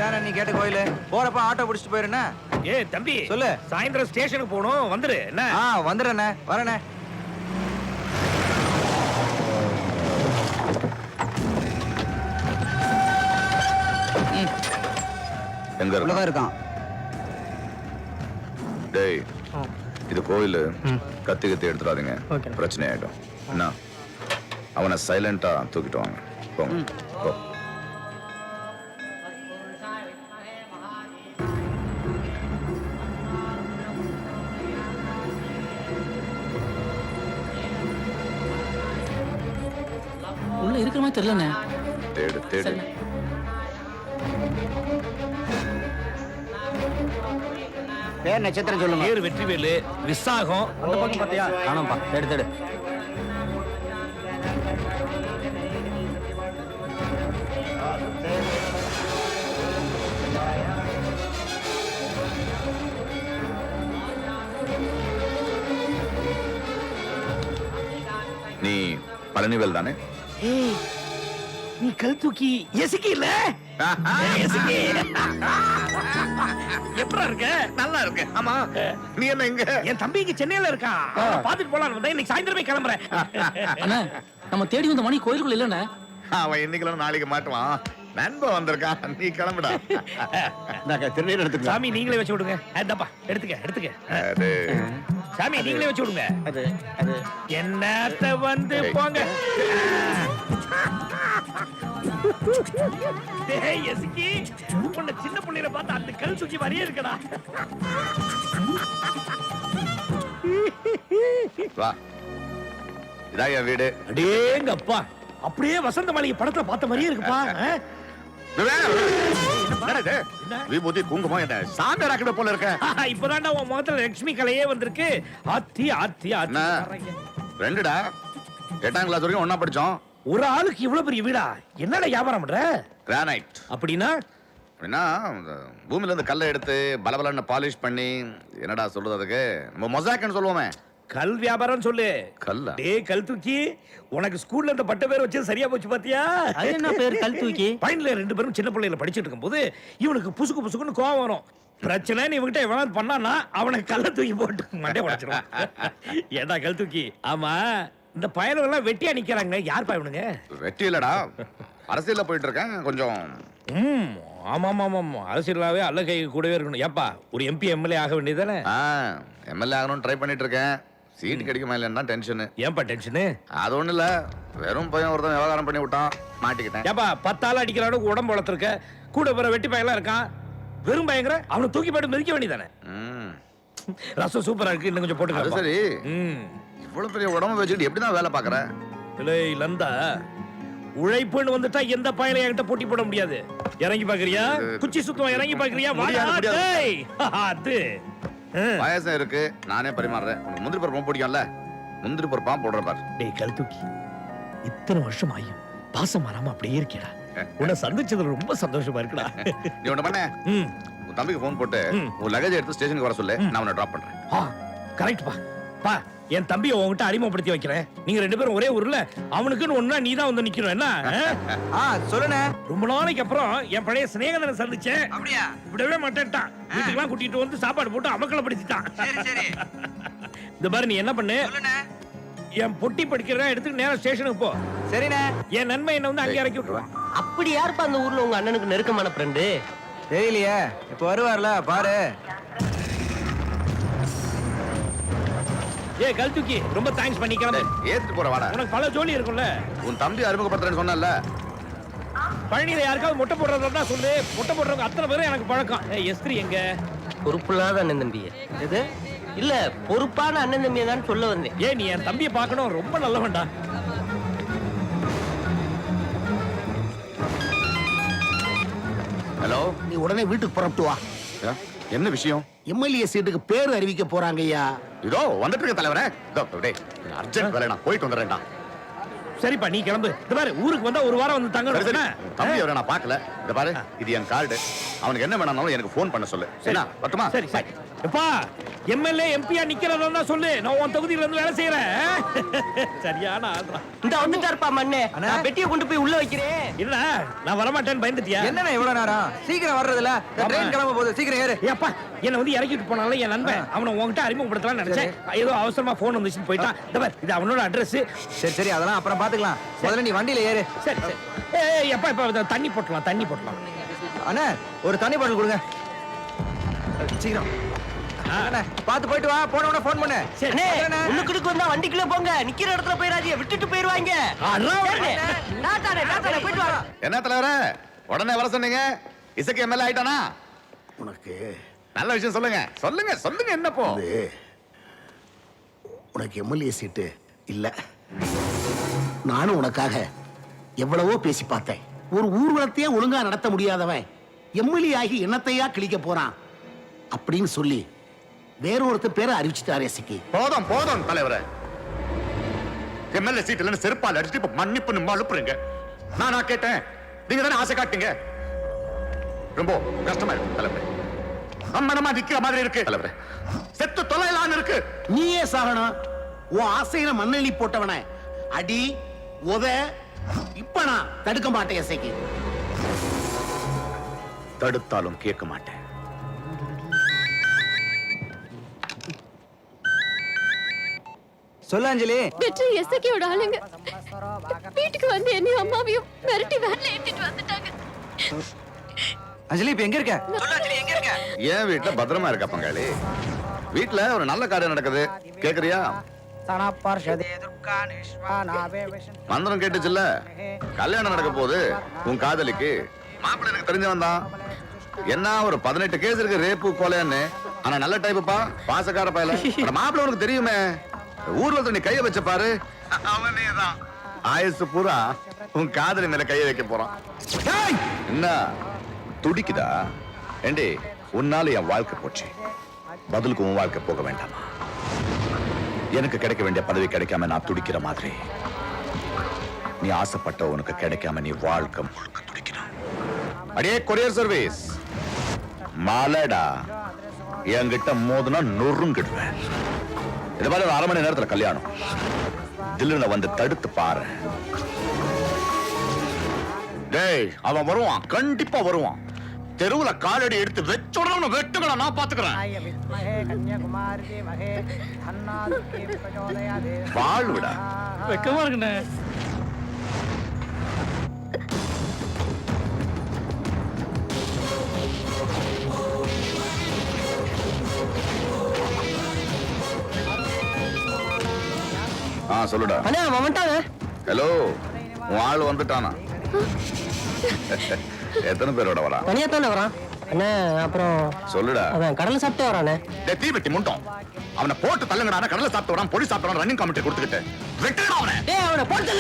இதானே நீ கேட்ட கோயிலு. போறப்ப ஆட்டோ பிடிச்சிட்டு போயிருண்ணே. ஏய் தம்பி, சொல்லு. சாயந்தரம் ஸ்டேஷனுக்கு போகணும், வந்துரு என்ன? வந்துடுறேண்ணே, வரேண்ணே. எங்க உள்ளதான் இருக்கான். டேய், இது கோயில். கத்தி கத்தி எடுத்துடாதீங்க, பிரச்சனை ஆயிடும். என்ன, அவனை சைலண்டா தூக்கிட்டு வாங்க. போங்க போ. உள்ள இருக்கிற மாதிரி தெரியலண்ணே. தேடு தேடு. பேர் நட்சத்திரம் சொல்லுங்க. பேர் வெற்றிவேலு, விசாகம். அந்த பக்கம் பாத்தியா? காணோம்பா. தேடு. நீ பழனிவேல் தானே? நீ கல் தூக்கி எசுக்கி இல்ல? எசுக்கி எப்பரா இருக்க? நல்லா இருக்கு. ஆமா, நீ என்ன இங்க? என் தம்பி இங்க சென்னையில இருக்கான். பாத்துட்டு போலாம் வந்தேன். இன்னைக்கு சாயந்தரமே கிளம்புறேன். அண்ணா, நம்ம தேடி வந்த மணி கோயிலுக்குள்ள இல்லண்ணே. அவன் இன்னைக்கு நாளைக்கு மாட்டுவான். நண்பன் வந்திருக்கான், நீ கிளம்புடா. திருநீர் எடுத்துக்க. சாமி நீங்களே வச்சு விடுங்க. இந்தப்பா எடுத்துக்க. சாமி நீங்களே வச்சு விடுங்க. என்னத்த வந்து போங்க. டேய் எஸ்கி, உன்னை சின்ன புள்ளையில பார்த்தா அந்த கல் தூக்கி மாதிரியே இருக்கடா. வா, இதான் என் வீடு. அடேங்கப்பா, அப்படியே வசந்த மாளிகை படத்துல பார்த்த மாதிரியே இருக்குப்பா. விபூதி குங்குமம் என்ன சாமி ராக்கிட போல இருக்க. இப்பதான்டா உன் முகத்துல லட்சுமி கலையே வந்திருக்கு. ஆத்தி ஆத்தி ஆத்தி. ரெண்டுடா, 8ஆம் கிளாஸ் வரைக்கும் ஒண்ணா படிச்சோம். ஒரு ஆளுக்கு இவ்வளவு பெரிய வீடா? என்னடா வியாபாரம் பண்ற? கிரானைட். அப்படின்னா பூமியில இருந்து கல்லை எடுத்து பலபலன்னு பாலிஷ் பண்ணி, என்னடா சொல்றது அதுக்கு, நம்ம மொசாக்னு சொல்லுவோமே. கல் வியாபாரம் சொல்லு. கல்லா? டேய் கல் தூக்கி, உனக்கு ஸ்கூல்ல இந்த பட்ட பேர் வச்சது சரியா போச்சு பாத்தியா? அது என்ன பேர் கல் தூக்கி? பையன்ல 2 பேரும் சின்ன பிள்ளையில படிச்சிட்டு இருக்கும்போது இவனுக்கு புசுக்குன்னு கோவம் வரும். பிரச்சனை இவங்கிட்ட எவனாவது பண்ணானா அவனுக்கு கல்ல தூக்கி போட்டு மண்டே உடைச்சிருவான். ஏடா கல் தூக்கி? ஆமா, இந்த பயலுவெல்லாம் வெட்டியா நிக்கிறாங்க. யார் பயனுங்க? வெட்டி இல்லடா, அரசியல்ல போயிட்டு இருக்கேன் கொஞ்சம். ஆமா, அரசியலாவே அல்ல கை கூடவே இருக்கணும். ஏப்பா, ஒரு எம்பி எம்எல்ஏ ஆக வேண்டியதானே? எம்எல்ஏ ஆகணும்னு ட்ரை பண்ணிட்டு இருக்கேன். சீட் கிடைக்குமா இல்லைன்னா டென்ஷனு. ஏன்பா டென்ஷனு? அது ஒண்ணு இல்ல, வெறும் பையன் ஒருத்தன் விவகாரம் பண்ணி விட்டான், மாட்டிக்கிட்டேன். ஏப்பா, 10 ஆள் அடிக்கிற அளவுக்கு உடம்பு வளர்த்துருக்க, கூட போற வெட்டி பையெல்லாம் இருக்கான். வெறும் பயங்கர அவனை தூக்கி போட்டு மிதிக்க வேண்டியதானே? ரசம் சூப்பரா இருக்கு, இன்னும் கொஞ்சம் போட்டு. சரி, இவ்வளவு பெரிய உடம்பு வச்சுக்கிட்டு எப்படிதான் வேலை பாக்குற? இல்லை லந்தா, உழைப்புன்னு வந்துட்டா எந்த பயல என்கிட்ட போட்டி போட முடியாது. இறங்கி பாக்குறியா? குச்சி சுத்தம் இறங்கி பாக்குறியா? அது பாயசம் இருக்கு, நானே பரிமாறுறேன். முந்திரி பருப்பு பிடிக்கும்ல, முந்திரி பருப்பா போடுற பாரு. டேய் கல் தூக்கி, இத்தனை வருஷம் ஆயும் பாசம் மாறாம அப்படியே இருக்கேடா. உன்னை சந்திச்சதுல ரொம்ப சந்தோஷமா இருக்குடா. நீ ஒண்ணு பண்ண, உன் தம்பிக்கு போன் போட்டு உன் லகேஜ் எடுத்து ஸ்டேஷனுக்கு வர சொல்லு, நான் உன்னை டிராப் பண்றேன். கரெக்ட் பா, என் தம்பியை உன்கிட்ட அறிமுகப்படுத்தி வைக்கிறேன். நீங்க 2 பேரும் ஒரே ஊர்ல, அவனுக்குன்னு ஒண்ணா நீ தான் வந்து நிக்கணும். என்ன சொல்லுண்ணே. ரொம்ப நாளைக்கு அப்புறம் என் பழைய சிநேகனை சந்திச்சேன். அப்படியா? விடவே மாட்டேன்ட்டான். வீட்டுக்கெல்லாம் கூட்டிட்டு வந்து சாப்பாடு போட்டு அமக்கல படிச்சுட்டான். சரி. இந்த பாரு, நீ என்ன பண்ணு, என் பொட்டி படிக்கிறதா எடுத்துட்டு நேரா ஸ்டேஷனுக்கு போ. சரிண்ணே. என் நன்மை என்ன வந்து அங்கே இறக்கி விட்டுருவான். அப்படி யாருப்பா அந்த ஊர்ல உங்க அண்ணனுக்கு நெருக்கமான ஃப்ரெண்டு? தெரியலையே, இப்ப வருவார்ல பாரு. ஏய் கல் தூக்கி, ரொம்ப தேங்க்ஸ் பண்ணிக்கலாம். ஏத்துட்டு போற வாடா, உனக்கு பல ஜோலி இருக்கும்ல. உன் தம்பி அறிமுகப்படுத்துறேன்னு சொன்னல. பழனியில யாருக்காவது முட்டை போடுறதா சொல்லு. முட்டை போடுறவங்க அத்தனை பேரும் எனக்கு பழக்கம். எஸ்திரி எங்க? பொறுப்புள்ளாத அண்ணன் தம்பிய. எது இல்ல, பொறுப்பான அண்ணன் தம்பியை தான் சொல்ல வந்தேன். ஏன் நீ என் தம்பியை பார்க்கணும், ரொம்ப நல்லவன்டா. ஹலோ, நீ உடனே வீட்டுக்கு புறப்பட்டு வா. என்ன விஷயம்? எம்எல்ஏ சீட்டுக்கு பேர் அறிவிக்க போறாங்க ஐயா. இதோ வந்துட்டு இருக்க தலைவரே. இதோ டேய், அர்ஜென்ட் வேலை, நான் போயிட்டு வந்துடுறேன்டா. சரிப்பா நீ கிளம்பு. இந்த பாரு ஊருக்கு வந்தா ஒரு வாரம் வந்து சரி, சரி. தங்கணும். தம்பி அவரை நான் பார்க்கல. இந்த பாரு இது என் கார்டு. அவனுக்கு என்ன வேணாலும் எனக்கு ஃபோன் பண்ண சொல்லு. என்ன பட்டுமா? சரி சரி. எப்பா எம்எல்ஏ எம்பியா நிக்கிறதா சொல்லு. நான் உன் தொகுதியில இருந்து வேலை செய்யறேன். சரியான ஆள்றா. இந்த வந்துட்டாருப்பா மண்ணே. அண்ணா. நான் பெட்டியை கொண்டு போய் உள்ள வைக்கிறேன். இல்ல நான் வரமாட்டேன்னு பயந்துட்டியா? என்னண்ணே இவ்வளவு நேரம்? சீக்கிரம் வர்றதில்ல. ட்ரெயின் கிளம்ப போகுது. சீக்கிரம் ஏறு. ஏப்பா என்ன வந்து இறக்கிட்டு போனால என் நண்பன் அவனை உன்கிட்ட அறிமுகப்படுத்தலாம்னு நினைச்சேன். ஏதோ அவசரமா போன் வந்துச்சுன்னு போயிட்டான். இந்த பாரு இது அவனோட அட்ரஸ். சரி சரி அதெல்லாம் அப்புறம் பாத்துக்கலாம். முதல்ல நீ வண்டியில ஏறு. சரி சரி. ஏய் எப்பா இப்ப தண்ணி போட்டலாம். அண்ணே ஒரு தண்ணி பாட்டில் கொடுங்க. சீக்கிரம். அண்ணே பார்த்து போயிட்டு வா. போன உடனே ஃபோன் பண்ணு. சரி. அண்ணே, அண்ணே. உள்ளுக்குள்ளுக்கு வந்தா வண்டிக்குள்ள போங்க. நிக்கிற இடத்துல போயிடாதீங்க. விட்டுட்டு போயிருவாங்க. அண்ணா. சரிண்ணே. டாட்டாண்ணே, போயிட்டு வாங்க. என்ன தலைவரே உடனே வர சொன்னீங்க? இசைக்கு எம்எல்ஏ ஆயிட்டானா? உனக்கு நல்ல விஷயம் சொல்லுங்க. சொல்லுங்க சொல்லுங்க என்னப்போ? இது உனக்கு எம்எல்ஏ சீட்டு இல்ல. நானும் உனக்காக எவ்வளவோ பேசி பார்த்தேன். ஒரு ஊர்வலத்தையே ஒழுங்கா நடத்த முடியாதவன் எம்எல்ஏ ஆகி என்னத்தையா கிழிக்க போறான் அப்படின்னு சொல்லி வேறொருத்தர் பேரை அறிவிச்சுட்டாரே சிக்கி. போதும் போதும் தலைவரே. எம்எல்ஏ சீட் இல்லைன்னு செருப்பால் அடிச்சுட்டு இப்ப மன்னிப்பு நம்ம அனுப்புறீங்க. நான் கேட்டேன். நீங்க தானே ஆசை காட்டுங்க. ரொம்ப கஷ்டமா இருக்கு தலைவரே. அம்மனமா நிக்கிற மாதிரி இருக்கு தலைவரே. செத்து தொலைலான்னு இருக்கு. நீயே சாகணும். உன் ஆசையில மண்ணெளி போட்டவன அடி உத இப்ப நான் தடுக்க மாட்டேன் இசைக்கு. தடுத்தாலும் கேட்க மாட்டேன். சொல்லு அஞ்சலி. வெற்றி எஸ்ஐக்கியோட ஆளுங்க வீட்டுக்கு வந்து என்னையும் அம்மாவையும் மிரட்டி வேன்ல ஏத்திட்டு வந்துட்டாங்க. அஞ்சலி இப்ப எங்க இருக்க? சொல்லு அஞ்சலி எங்க இருக்க? ஏன் வீட்டுல பத்திரமா இருக்கா பங்காளி? வீட்டுல ஒரு நல்ல காரியம் நடக்குது. கேக்குறியா? மந்திரம் கேட்டுச்சுல்ல. கல்யாணம் நடக்க போகுது உன் காதலிக்கு. மாப்பிள்ளை எனக்கு தெரிஞ்சவன் தான். என்ன ஒரு 18 கேஸ் இருக்கு ரேப்பு கொலைன்னு. ஆனா நல்ல டைப்புப்பா. பாசக்கார பயல. மாப்பிள்ளை உனக்கு தெரியுமே. ஊர்ல நீ கைய வச்ச பாரு. அவனே தான் ஆயுசு பூரா உன் காதலி மேல கைய வைக்க போறான். என்ன துடிக்குதா? ஏண்டி உன்னால என் வாழ்க்கை போச்சு. பதிலுக்கு உன் வாழ்க்கை போக வேண்டாமா? எனக்கு கிடைக்க வேண்டிய பதவி கிடைக்காம நான் துடிக்கிற மாதிரி நீ ஆசைப்பட்ட உனக்கு கிடைக்காம நீ வாழ்க்கை முழுக்க துடிக்கணும். அடியே கொரியர் சர்வீஸ் மாலடா என்கிட்ட மோதுனா நொறுங்கிடுவேன். இது மாதிரி ஒரு 1/2 மணி நேரத்துல கல்யாணம். தில்லுன வந்து தடுத்து பாரு. டேய் அவன் வருவான். கண்டிப்பா வருவான். தெருவுல காலடி எடுத்து வெச்சுடணும். வெட்டுங்களா நான் பாத்துக்கிறேன். வாழ்விடா. வெக்கமா இருக்குண்ணே. சொல்லுடா. அண்ணே அவன் வந்துட்டாங்க. ஹலோ உன் ஆள் வந்துட்டானா? எத்தனை பேரோட வரா? தனியா தானே வரான். அண்ணே அப்புறம் சொல்லுடா. அவன் கடலை சாப்பிட்டே வரானே. தீ வெட்டி முண்டோம். அவனை போட்டு தள்ளுங்கடா. கடலை சாப்பிட்டு வரான். பொடி சாப்பிட்டு வரான். ரன்னிங் கமிட்டி கொடுத்துக்கிட்டு வெட்டுடா அவனை. டேய் அவனை போட்டு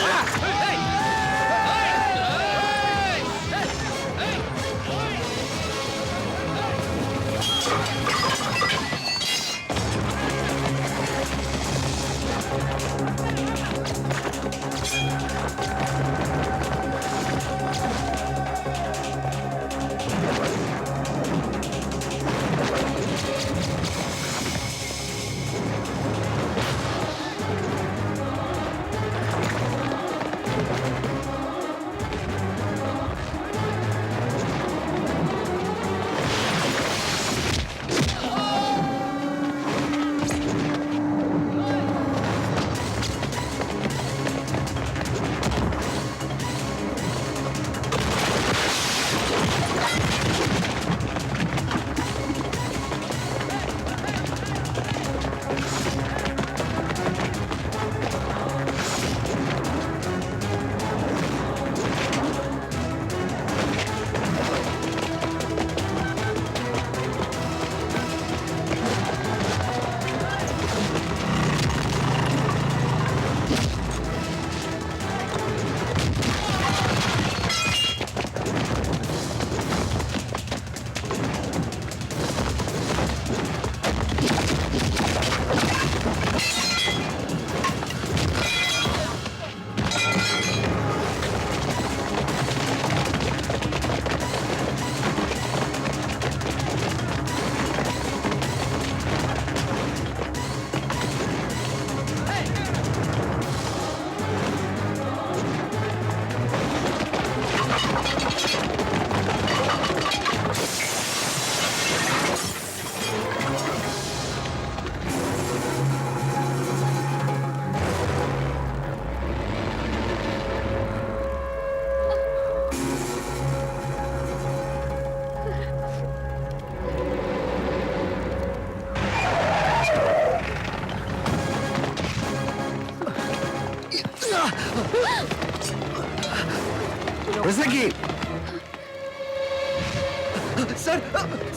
சார்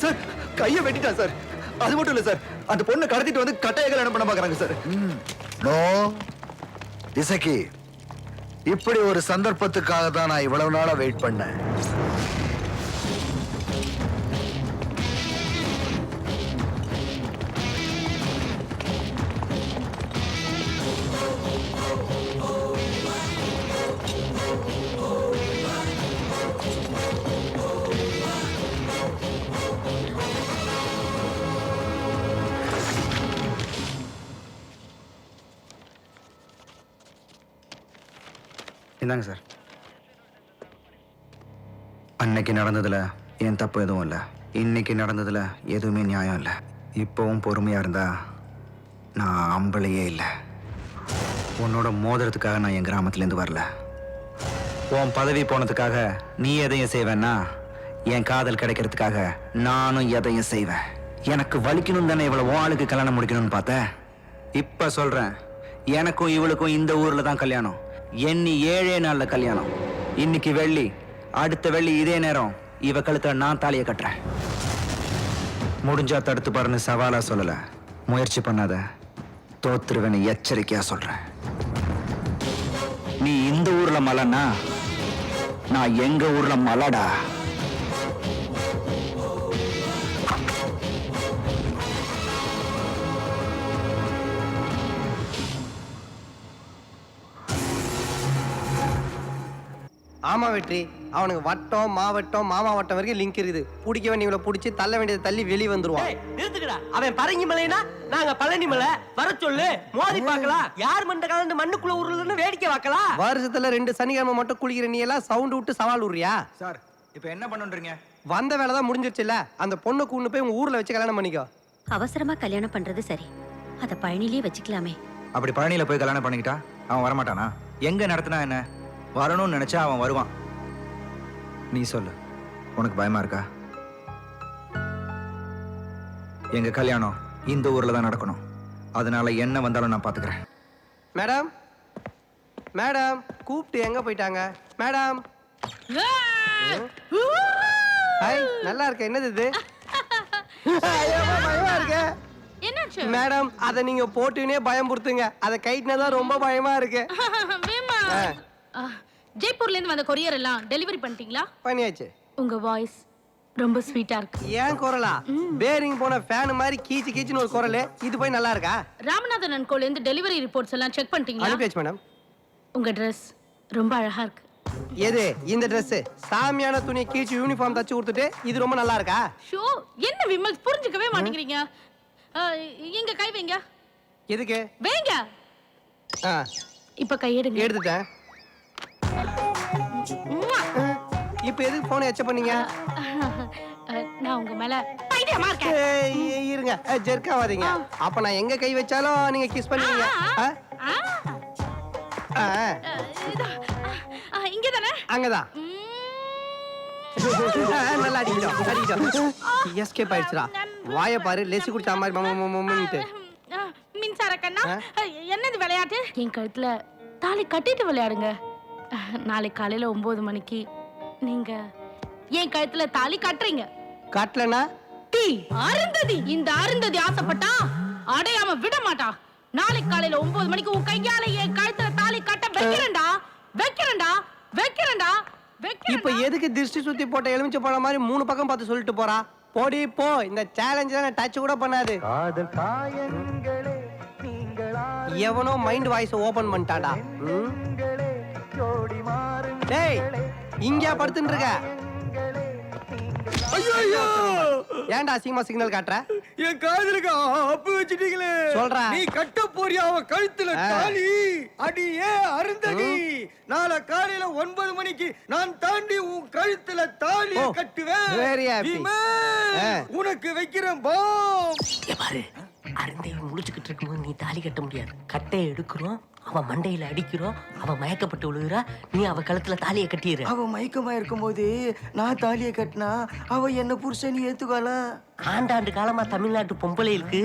சார் கையை வெட்டிட்டான் சார். அது மட்டும் இல்ல சார், அந்த பொண்ணை கடத்திட்டு வந்து கட்டாய கல்யாணம் பண்ண பாக்குறாங்க சார். நோ இசக்கி, இப்படி ஒரு சந்தர்ப்பத்துக்காக தான் நான் இவ்வளவு நாளா வெயிட் பண்ணேன். இந்தாங்க சார். அன்னைக்கு நடந்ததுல என் தப்பு எதுவும் இல்லை. இன்னைக்கு நடந்ததுல எதுவுமே நியாயம் இல்லை. இப்போவும் பொறுமையா இருந்தா நான் அம்பளையே இல்லை. உன்னோட மோதிரத்துக்காக நான் என் கிராமத்துலேருந்து வரல. உன் பதவி போனதுக்காக நீ எதையும் செய்வேன்னா, என் காதல் கிடைக்கிறதுக்காக நானும் எதையும் செய்வேன். எனக்கு வலிக்கணும் தானே இவ்வளவு ஆளுக்கு கல்யாணம் முடிக்கணும்னு பார்த்தேன். இப்ப சொல்றேன், எனக்கும் இவளுக்கும் இந்த ஊர்ல தான் கல்யாணம். எண்ணி 7 நாள்ல கல்யாணம். இன்னைக்கு வெள்ளி, அடுத்த வெள்ளி இதே நேரம் இவ கழுத்துல நான் தாலியை கட்டுறேன். முடிஞ்சா தடுத்து பாருன்னு சவாலா சொல்லல, முயற்சி பண்ணாத, தோத்துருவேன்னு எச்சரிக்கையா சொல்றேன். நீ இந்த ஊர்ல மலைன்னா நான் எங்க ஊர்ல மலடா. ஆமா வெற்றி, அவனுக்கு வட்டம் மாவட்டம் மாமா வட்டம் வரைக்கும் லிங்க் இருக்குது. பிடிக்க வேண்டியவளை பிடிச்சி தள்ள வேண்டியதை தள்ளி வெளியே வந்துருவான். நிறுத்துக்கடா. அவன் பரங்கி மலைனா நாங்க பழனி மலை. வர சொல்லு, மோதி பார்க்கலாம். யார் மண்டை கலந்து மண்ணுக்குள்ள உருளுன்னு வேடிக்கை பார்க்கலாம். வருஷத்துல 2 சனிக்கிழமை மட்டும் குளிக்கிற நீ எல்லாம் சவுண்ட் விட்டு சவால் விடுறியா? சார் இப்போ என்ன பண்ணுன்றீங்க? வந்த வேலை தான் முடிஞ்சிருச்சுல்ல, அந்த பொண்ணு கூண்டு போய் உங்க ஊர்ல வச்சு கல்யாணம் பண்ணிக்கோ. அவசரமா கல்யாணம் பண்றது சரி, அத பழனிலேயே வச்சுக்கலாமே. அப்படி பழனியில போய் கல்யாணம் பண்ணிக்கிட்டா அவன் வரமாட்டானா? எங்க நடத்தினா என்ன, வரணும்னு நினைச்சா அவன் வருவான். நீ சொல்லு, உனக்கு பயமா இருக்கா? எங்க கல்யாணம் இந்த ஊர்ல தான் நடக்கணும். அதனால என்ன வந்தாலும் நான் பாத்துக்கிறேன். மேடம், மேடம் கூப்பிட்டு எங்க போயிட்டாங்க? மேடம், ஹாய், நல்லா இருக்க. என்னது இது? பயமா இருக்கு. என்னாச்சு? மேடம், அத நீங்க போட்டுனே பயம்புறுத்துங்க. அத கைட்னதான் ரொம்ப பயமா இருக்கு. ஜெய்ப்பூர்ல இருந்து வந்த கொரியர் எல்லாம் டெலிவரி பண்ணிட்டீங்களா? பண்ணியாச்சு. உங்க வாய்ஸ் ரொம்ப ஸ்வீட்டா இருக்கு. ஏன் குரலா? பேரிங் போன ஃபேன் மாதிரி கீச்சு கீச்சுன்னு ஒரு குரல். இது போய் நல்லா இருக்கா? ராமநாதன் அண்ட் கோல இருந்து டெலிவரி ரிப்போர்ட்ஸ் எல்லாம் செக் பண்ணிட்டீங்களா? அனுப்பியாச்சு மேடம். உங்க Dress ரொம்ப அழகா இருக்கு. எது இந்த Dress? சாமியான துணியை கீச்சு யூனிஃபார்ம் தச்சு கொடுத்துட்டு இது ரொம்ப நல்லா இருக்கா? ஷோ, என்ன விமல் புரிஞ்சுக்கவே மாட்டேங்கிறீங்க. எங்க கை வைங்க. எதுக்கு? வைங்க. இப்ப கை எடுங்க. எடுத்துட்டேன். இப்ப எதுக்கு போன் எச்ச பண்ணீங்க? நான் உங்க மேல பைத்தியமா இருக்கேன். இருங்க, ஜெர்க்காவாதீங்க. அப்ப நான் எங்க கை வச்சாலும் நீங்க கிஸ் பண்ணுவீங்க. இங்க தானே? அங்கதான். நல்லா அடிக்கிட்டோம். எஸ்கேப் ஆயிடுச்சுடா. வாயை பாரு, லெசி குடிச்ச மாதிரி மம்மிட்டு. மின்சார கண்ணா, என்னது விளையாட்டு? என் கழுத்துல தாலி கட்டிட்டு விளையாடுங்க. நாளைக்கு காலையில 9 மணிக்கு நீங்க என் கழுத்துல தாலி கட்டுறீங்க. கட்டலனா அருந்ததி, இந்த அருந்ததி ஆசைப்பட்டா அடையாம விட மாட்டா. நாளைக்கு காலையில 9 மணிக்கு உன் கையால என் கழுத்துல தாலி கட்ட வைக்கிறேன்டா, வைக்கிறேன்டா, வைக்கிறேன்டா. இப்ப எதுக்கு திருஷ்டி சுத்தி போட்ட எலுமிச்சை பழம் மாதிரி 3 பக்கம் பார்த்து சொல்லிட்டு போறா? போடி போ. இந்த சேலஞ்ச் தான் டச் கூட பண்ணாது. எவனோ மைண்ட் வாய்ஸ் ஓபன் பண்ணிட்டாடா. டேய், இங்கயா படுத்துட்டு இருக்க? ஏன்டா அசிங்கமா சிக்னல் காட்டுற? என் காதலுக்கு அப்பு வச்சிட்டீங்களே. சொல்றா. நீ கட்ட போறியா அவ கழுத்துல தாலி? அடியே அருந்ததி, நாளை காலையில 9 மணிக்கு நான் தாண்டி உன் கழுத்துல தாலி கட்டுவேன். Very happy. உனக்கு வைக்கிறேன் பாம். பாரு, அருந்தையை முடிச்சுக்கிட்டு இருக்கும்போது நீ தாலி கட்ட முடியாது. கட்டையை எடுக்கிறோம், அவன் மண்டையில அடிக்கிறோம், அவன் மயக்கப்பட்டு விழுகிறா, நீ அவ கழுத்துல தாலியை கட்டிடுற. அவ மயக்கமா இருக்கும்போது நான் தாலியை கட்டினா அவ என்ன புருஷன் ஏத்துக்கால. ஆண்டாண்டு காலமா தமிழ்நாட்டு பொம்பளைகளுக்கு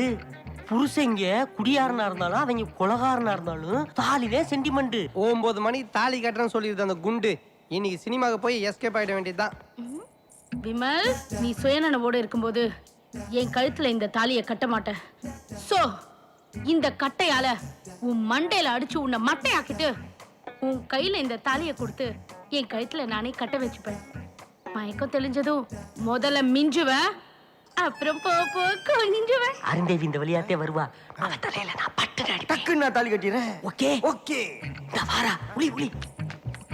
புருஷங்க குடியாரனா இருந்தாலும் அவங்க கொலகாரனா இருந்தாலும் தாலிவே சென்டிமெண்ட். 9 மணிக்கு தாலி கட்டுறேன்னு சொல்லியிருந்த அந்த குண்டு இன்னைக்கு சினிமாவுக்கு போய் எஸ்கேப் ஆயிட வேண்டியதுதான். விமல், நீ சுயநனவோட இருக்கும்போது என் கழுத்துல இந்த தாலியை கட்ட மாட்டேன். சோ இந்த கட்டையால உன் மண்டையில அடிச்சு உன்னை மட்டையாக்கிட்டு உன் கையில இந்த தாலியை கொடுத்து என் கழுத்துல நானே கட்ட வச்சுப்பேன். மயக்கம் தெளிஞ்சதும் முதல்ல மிஞ்சுவேன், அப்புறம் போ போ கொஞ்சுவேன். அருந்தேவி இந்த விளையாட்டே வருவா. அவ தலையில நான் பட்டு அடிப்பேன். டக்குன்னு நான் தாலி கட்டிடுறேன். Okay okay. இந்த வாரா உளி உளி.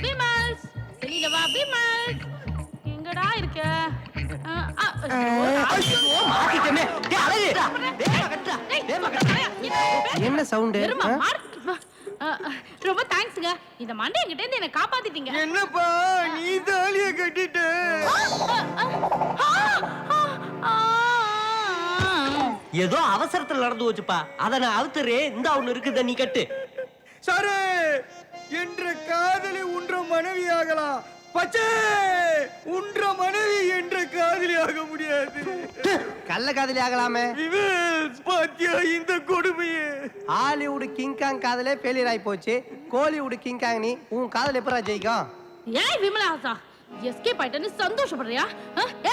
விமல், வெளியில வா விமல். எங்கடா இருக்க? மாத்திட்டமே. டேய் அழகு. வேகமா கட்டுடா. வேகமா கட்டுடா. என்ன சவுண்ட்? ரொம்ப தேங்க்ஸ்ங்க. இந்த மண்டை என்கிட்ட இருந்து என்ன காப்பாத்திட்டீங்க. என்னப்பா நீ தாலிய கட்டிட்ட? ஏதோ அவசரத்துல நடந்து வச்சுப்பா. அத நான் அவுத்துறேன். இந்த ஒண்ணு இருக்குது, நீ கட்டு. சரே என்ற காதலி உன்ற மனைவி ஆகலாம். பச்சை உன்ற மனைவி என்ற காதலி ஆக முடியாது. கள்ள காதலி ஆகலாமே. பாத்தியா இந்த கொடுமையே? ஹாலிவுட் கிங்காங் காதலே ஃபெயிலியர் ஆயி போச்சு. கோலிவுட் கிங்காங் நீ. உன் காதல் எப்பறா ஜெயிக்கும்? ஏய் விமலாசா, எஸ்கேப் ஆயிட்டேன்னு சந்தோஷப்படுறியா?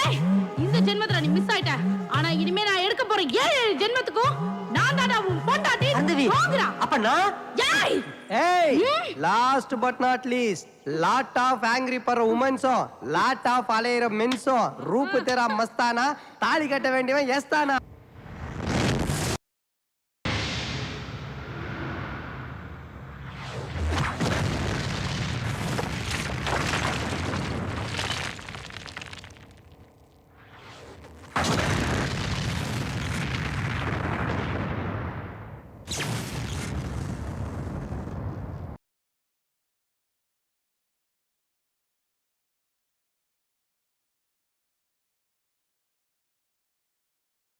ஏய், இந்த ஜென்மத்துல நீ மிஸ் ஆயிட்ட. ஆனா இனிமே நான் எடுக்க போற 7 ஜென்மத்துக்கும் நான் தான்டா உன் பொண்டாட்டி. அந்தவி. போங்கடா. அப்ப நான் ஏய் ஏய் last but not least lot of angry पर women's lot of अलेर men's रूप तेरा मस्ताना ताली कट वेंडिवन यस्ताना